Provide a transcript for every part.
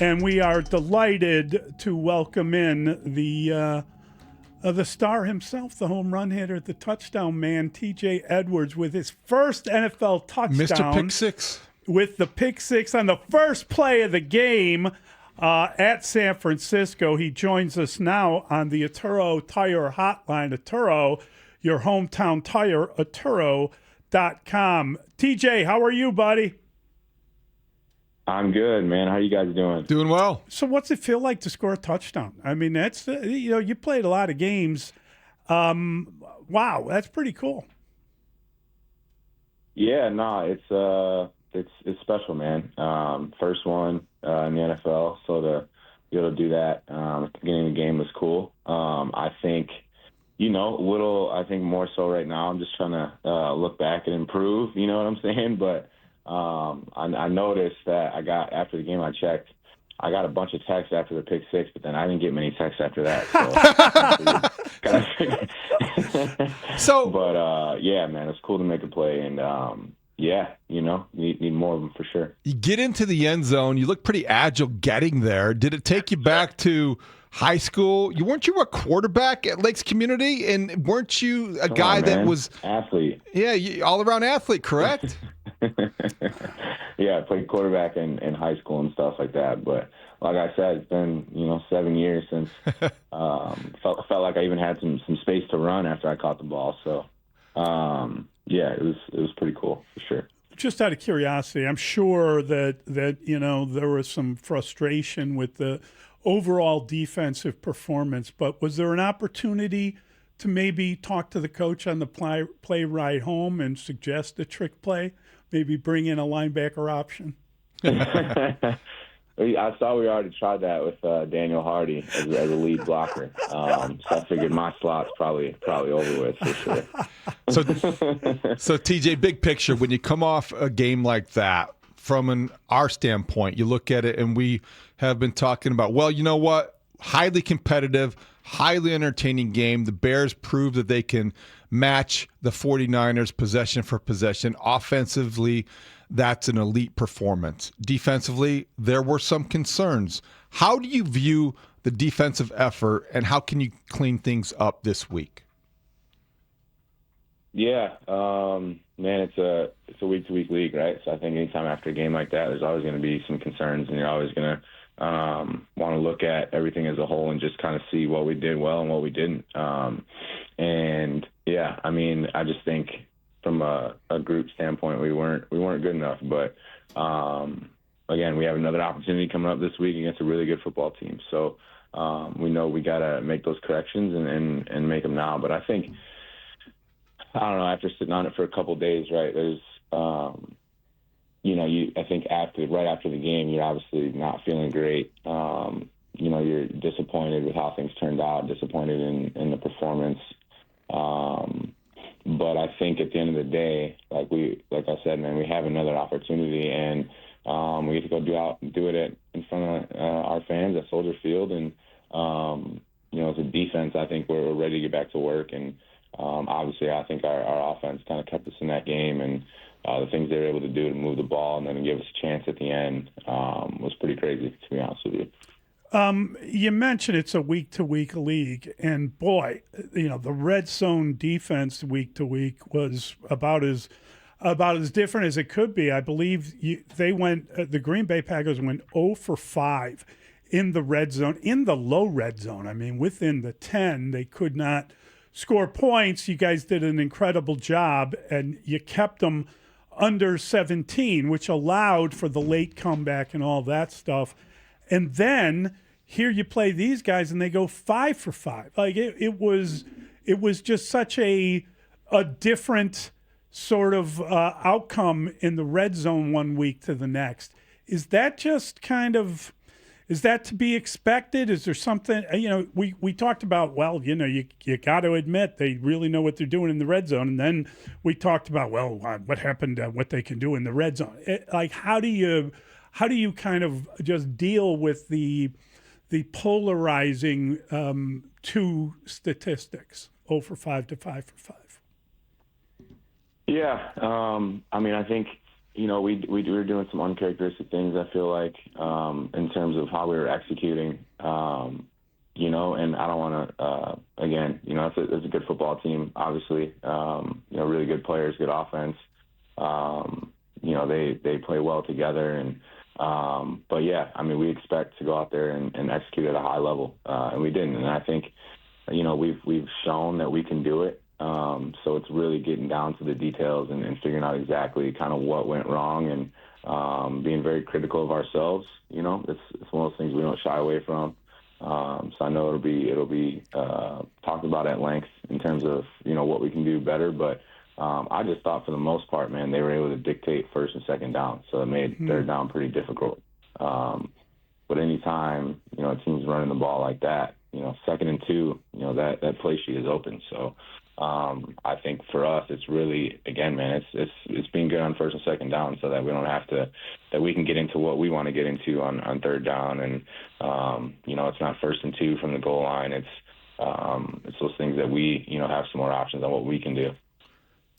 And we are delighted to welcome in the star himself, the home run hitter, the touchdown man, TJ Edwards, with his first NFL touchdown. Mr. Pick Six. With the pick six on the first play of the game at San Francisco. He joins us now on the Atturo Tire Hotline. Atturo, your hometown tire, Atturo.com. TJ, how are you, buddy? I'm good, man. How you guys doing? Doing well. So what's it feel like to score a touchdown? I mean, that's, you played a lot of games. Wow, that's pretty cool. Yeah, no, it's special, man. First one in the NFL, so to be able to do that at the beginning of the game was cool. I think, I think more so right now, I'm just trying to look back and improve, you know what I'm saying? But I noticed that after the game I checked, I got a bunch of texts after the pick six, but then I didn't get many texts after that. But yeah, man, it's cool to make a play, and yeah, need more of them for sure. You get into the end zone. You look pretty agile getting there. Did it take you back to high school? Weren't you a quarterback at Lakes Community, and weren't you a guy that was athlete? Yeah, all around athlete, correct? Yeah, I played quarterback in high school and stuff like that. But like I said, it's been 7 years since felt like I even had some space to run after I caught the ball. So yeah, it was pretty cool for sure. Just out of curiosity, I'm sure that there was some frustration with the overall defensive performance, but was there an opportunity to maybe talk to the coach on the play ride home and suggest a trick play? Maybe bring in a linebacker option? I saw we already tried that with Daniel Hardy as a lead blocker. So I figured my slot's probably over with for sure. So TJ, big picture, when you come off a game like that, from our standpoint, you look at it, and we have been talking about, well, you know what? Highly competitive, highly entertaining game. The Bears prove that they can match the 49ers possession for possession. Offensively, that's an elite performance. Defensively, there were some concerns. How do you view the defensive effort, and how can you clean things up this week? Yeah, man, it's a week-to-week league, right? So I think anytime after a game like that, there's always going to be some concerns, and you're always going to want to look at everything as a whole and just kind of see what we did well and what we didn't. And yeah, I mean, I just think from a group standpoint, we weren't good enough. But again, we have another opportunity coming up this week against a really good football team. So we know we got to make those corrections and make them now. But I think, I don't know, after sitting on it for a couple of days, right, there's, I think right after the game, you're obviously not feeling great. You're disappointed with how things turned out, disappointed in the performance. But I think at the end of the day, like I said, man, we have another opportunity, and we get to go do it in front of our fans at Soldier Field. And as a defense, I think we're ready to get back to work. And obviously, I think our offense kind of kept us in that game, and the things they were able to do to move the ball and then give us a chance at the end was pretty crazy, to be honest with you. You mentioned it's a week-to-week league, and boy, the red zone defense week to week was about as different as it could be. I believe the Green Bay Packers went 0 for 5 in the red zone, in the low red zone. I mean, within the 10, they could not score points. You guys did an incredible job, and you kept them under 17, which allowed for the late comeback and all that stuff. And then here you play these guys, and they go 5 for 5. Like it was just such a different sort of outcome in the red zone one week to the next. Is that just is that to be expected? Is there something, we talked about, well, you got to admit they really know what they're doing in the red zone. And then we talked about, well, what happened, what they can do in the red zone. How do you kind of just deal with the polarizing two statistics, 0 for 5 to 5 for 5? Yeah. I mean, I think, we were doing some uncharacteristic things, I feel like, in terms of how we were executing, and I don't want to, again, it's a good football team, obviously, really good players, good offense. They play well together. And, but yeah, I mean, we expect to go out there and execute at a high level, and we didn't. And I think, we've shown that we can do it. So it's really getting down to the details and figuring out exactly kind of what went wrong, and being very critical of ourselves. It's one of those things we don't shy away from. So I know it'll be talked about at length in terms of what we can do better. But I just thought for the most part, man, they were able to dictate first and second down, so it made third down pretty difficult. But anytime a team's running the ball like that, second and 2, that play sheet is open. So I think for us, it's really, again, man, it's being good on first and second down, so that we don't have to, that we can get into what we want to get into on third down, and it's not first and 2 from the goal line. It's those things that we have some more options on what we can do.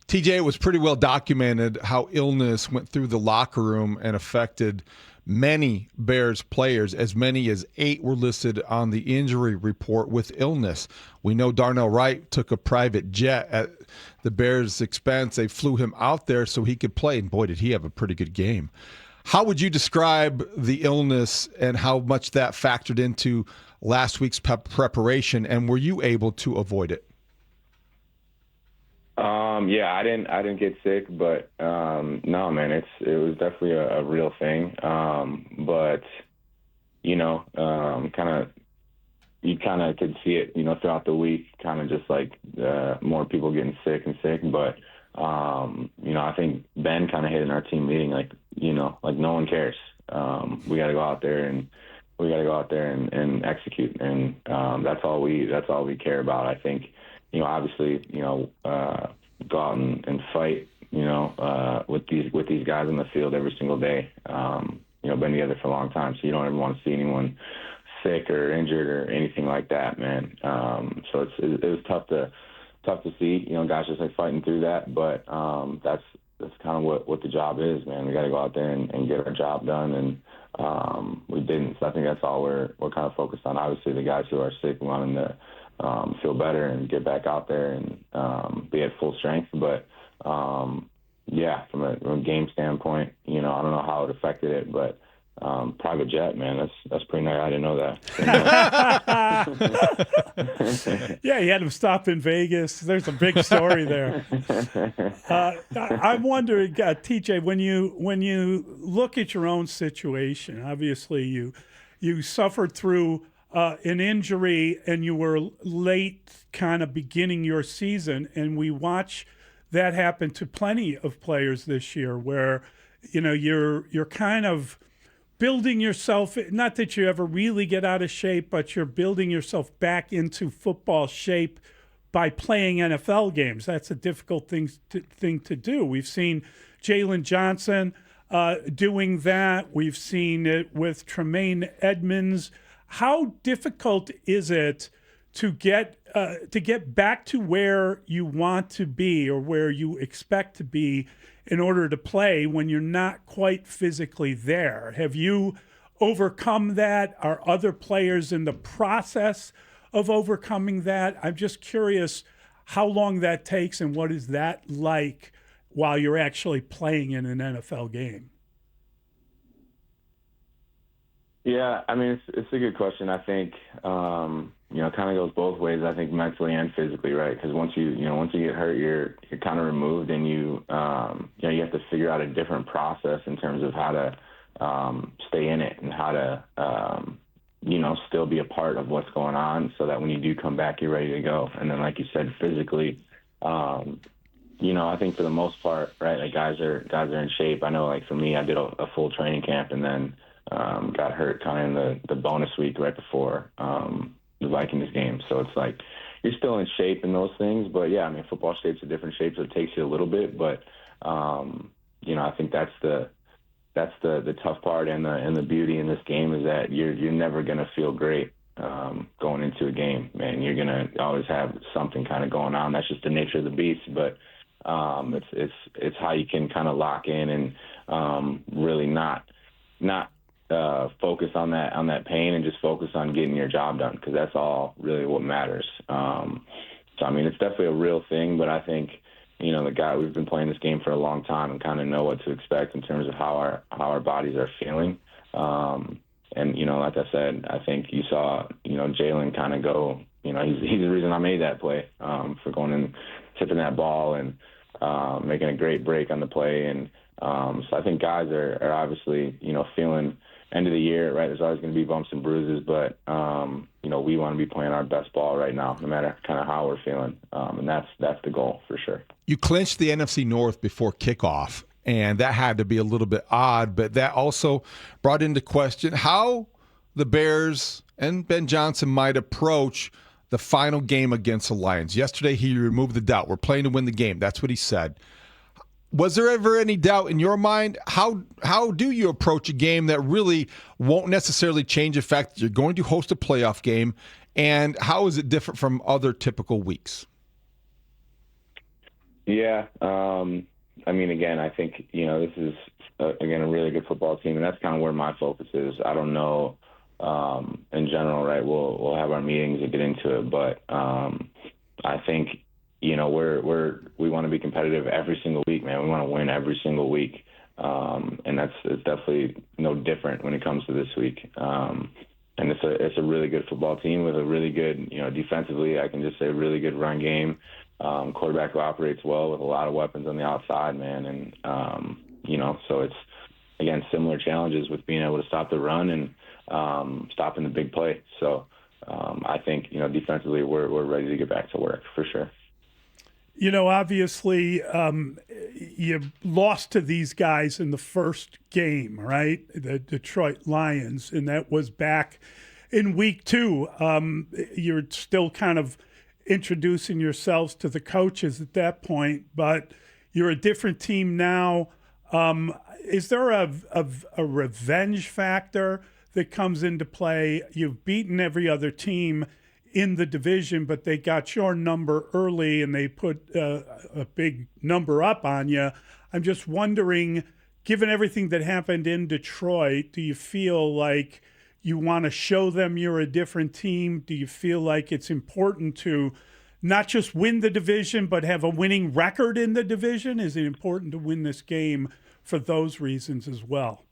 TJ, it was pretty well documented how illness went through the locker room and affected many Bears players. As many as 8 were listed on the injury report with illness. We know Darnell Wright took a private jet at the Bears' expense. They flew him out there so he could play, and boy, did he have a pretty good game. How would you describe the illness and how much that factored into last week's preparation, and were you able to avoid it? Yeah, I didn't get sick, but no, man, it was definitely a real thing. But you kind of could see it, throughout the week, kind of just like more people getting sick. But I think Ben kind of hit in our team meeting, like no one cares. We got to go out there and execute, and that's all we care about. I think obviously go out and fight with these guys in the field every single day. Been together for a long time, so you don't ever want to see anyone sick or injured or anything like that, man. So it was tough to see, guys just like fighting through that. But that's kind of what the job is, man. We got to go out there and get our job done, and we didn't. So I think that's all we're kind of focused on. Obviously, the guys who are sick, we want them to feel better and get back out there and be at full strength. But yeah, from a game standpoint, I don't know how it affected it, but private jet, man, that's pretty nice. I didn't know that. Yeah, you had him stop in Vegas. There's a big story there. I'm wondering, TJ, when you look at your own situation, obviously you suffered through an injury and you were late kind of beginning your season, and we watch that happen to plenty of players this year where you're kind of building yourself, not that you ever really get out of shape, but you're building yourself back into football shape by playing NFL games. That's a difficult thing to do. We've seen Jalen Johnson doing that. We've seen it with Tremaine Edmonds. How difficult is it to get back to where you want to be or where you expect to be in order to play when you're not quite physically there? Have you overcome that? Are other players in the process of overcoming that? I'm just curious how long that takes and what is that like while you're actually playing in an NFL game? Yeah, I mean, it's a good question. I think, kind of goes both ways. I think mentally and physically, right? Because once you get hurt, you're kind of removed, and you have to figure out a different process in terms of how to stay in it and how to, still be a part of what's going on, so that when you do come back, you're ready to go. And then, like you said, physically, I think for the most part, right, like guys are in shape. I know, like for me, I did a full training camp and then got hurt kind of in the bonus week right before the Vikings game. So it's like you're still in shape in those things. But, yeah, I mean, football shape's a different shape, so it takes you a little bit. But, I think that's the tough part and the beauty in this game is that you're never going to feel great going into a game, man. You're going to always have something kind of going on. That's just the nature of the beast. But it's how you can kind of lock in and really not focus on that pain and just focus on getting your job done, because that's all really what matters. So I mean, it's definitely a real thing, but I think, you know, we've been playing this game for a long time and kind of know what to expect in terms of how our bodies are feeling. And, you know, like I said, I think you saw, you know, Jalen kind of go, you know, he's the reason I made that play, for going and tipping that ball and making a great break on the play. And so I think guys are obviously, you know, feeling end of the year, right? There's always going to be bumps and bruises, but, you know, we want to be playing our best ball right now, no matter kind of how we're feeling. And that's the goal for sure. You clinched the NFC North before kickoff, and that had to be a little bit odd, but that also brought into question how the Bears and Ben Johnson might approach the final game against the Lions. Yesterday, he removed the doubt. We're playing to win the game. That's what he said. Was there ever any doubt in your mind? How do you approach a game that really won't necessarily change the fact that you're going to host a playoff game, and how is it different from other typical weeks? Yeah, I mean, again, I think, you know, this is, again, a really good football team, and that's kind of where my focus is. I don't know, in general, right, we'll have our meetings and get into it, but I think, you know, we want to be competitive every single week, man. We want to win every single week, and it's definitely no different when it comes to this week. And it's a really good football team with a really good, you know, defensively, I can just say really good run game. Quarterback who operates well with a lot of weapons on the outside, man. And, you know, so it's, again, similar challenges with being able to stop the run and stopping the big play. So I think, you know, defensively we're ready to get back to work for sure. You know, obviously, you lost to these guys in the first game, right? The Detroit Lions, and that was back in week 2. You're still kind of introducing yourselves to the coaches at that point, but you're a different team now. Is there a revenge factor that comes into play? You've beaten every other team in the division, but they got your number early and they put a big number up on you. I'm just wondering, given everything that happened in Detroit, do you feel like you want to show them you're a different team? Do you feel like it's important to not just win the division, but have a winning record in the division? Is it important to win this game for those reasons as well?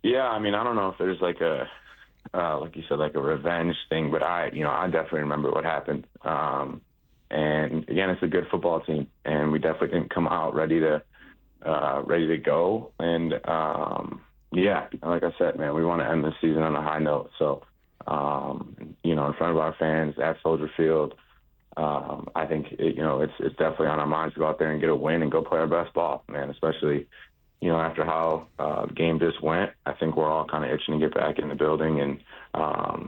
Yeah, I mean, I don't know if there's like you said, like a revenge thing, but I definitely remember what happened. And again, it's a good football team, and we definitely didn't come out ready to go. And yeah, like I said, man, we want to end the season on a high note. So, you know, in front of our fans at Soldier Field, I think it's definitely on our minds to go out there and get a win and go play our best ball, man. Especially, you know, after how the game just went, I think we're all kind of itching to get back in the building and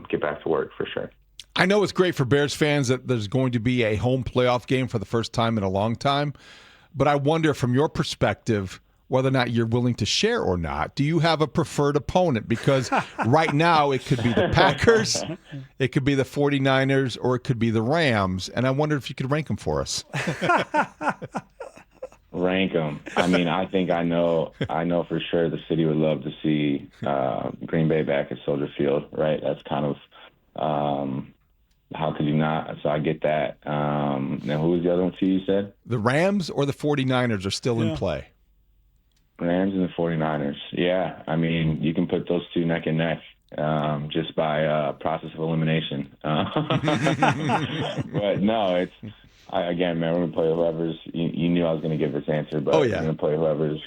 get back to work for sure. I know it's great for Bears fans that there's going to be a home playoff game for the first time in a long time, but I wonder from your perspective whether or not you're willing to share or not. Do you have a preferred opponent? Because right now it could be the Packers, it could be the 49ers, or it could be the Rams, and I wonder if you could rank them for us. Rank them. I mean, I think I know for sure the city would love to see Green Bay back at Soldier Field, right? That's kind of how could you not? So I get that. Now, who was the other one you said? The Rams or the 49ers are still in play. Rams and the 49ers. Yeah, I mean, you can put those two neck and neck just by process of elimination. But no, again, man, we're going to play whoever's – you knew I was going to give this answer, but we're going to play whoever's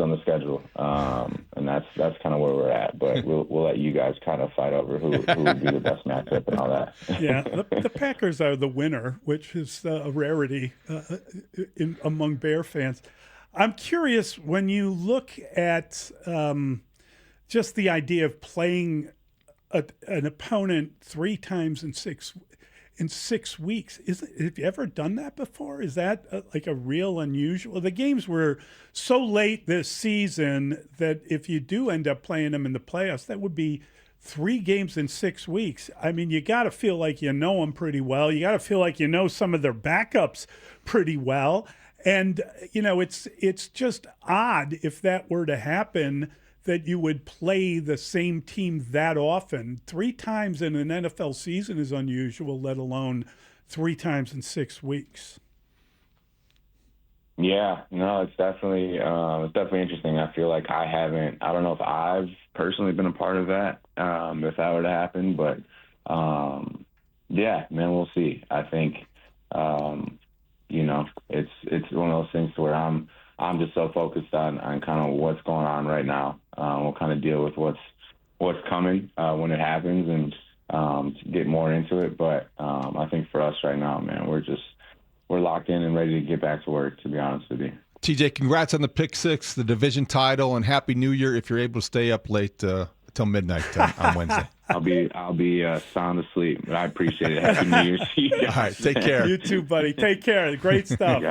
on the schedule. And that's kind of where we're at. But we'll let you guys kind of fight over who would be the best matchup and all that. Yeah, the Packers are the winner, which is a rarity among Bear fans. I'm curious, when you look at just the idea of playing an opponent 3 times in 6 weeks, have you ever done that before? Is that like a real unusual? The games were so late this season that if you do end up playing them in the playoffs, that would be 3 games in 6 weeks. I mean, you got to feel like you know them pretty well. You got to feel like you know some of their backups pretty well. And it's just odd if that were to happen, that you would play the same team that often. 3 times in an NFL season is unusual, let alone 3 times in 6 weeks. Yeah, no, it's definitely interesting. I feel like I don't know if I've personally been a part of that, if that were to happen, but yeah, man, we'll see. I think, it's one of those things where I'm just so focused on kind of what's going on right now. We'll kind of deal with what's coming when it happens, and get more into it. But I think for us right now, man, we're locked in and ready to get back to work, to be honest with you. TJ, congrats on the pick six, the division title, and Happy New Year if you're able to stay up late till midnight on Wednesday. I'll be sound asleep, but I appreciate it. Happy New Year to you guys. All right, take care. You too, buddy. Take care. Great stuff.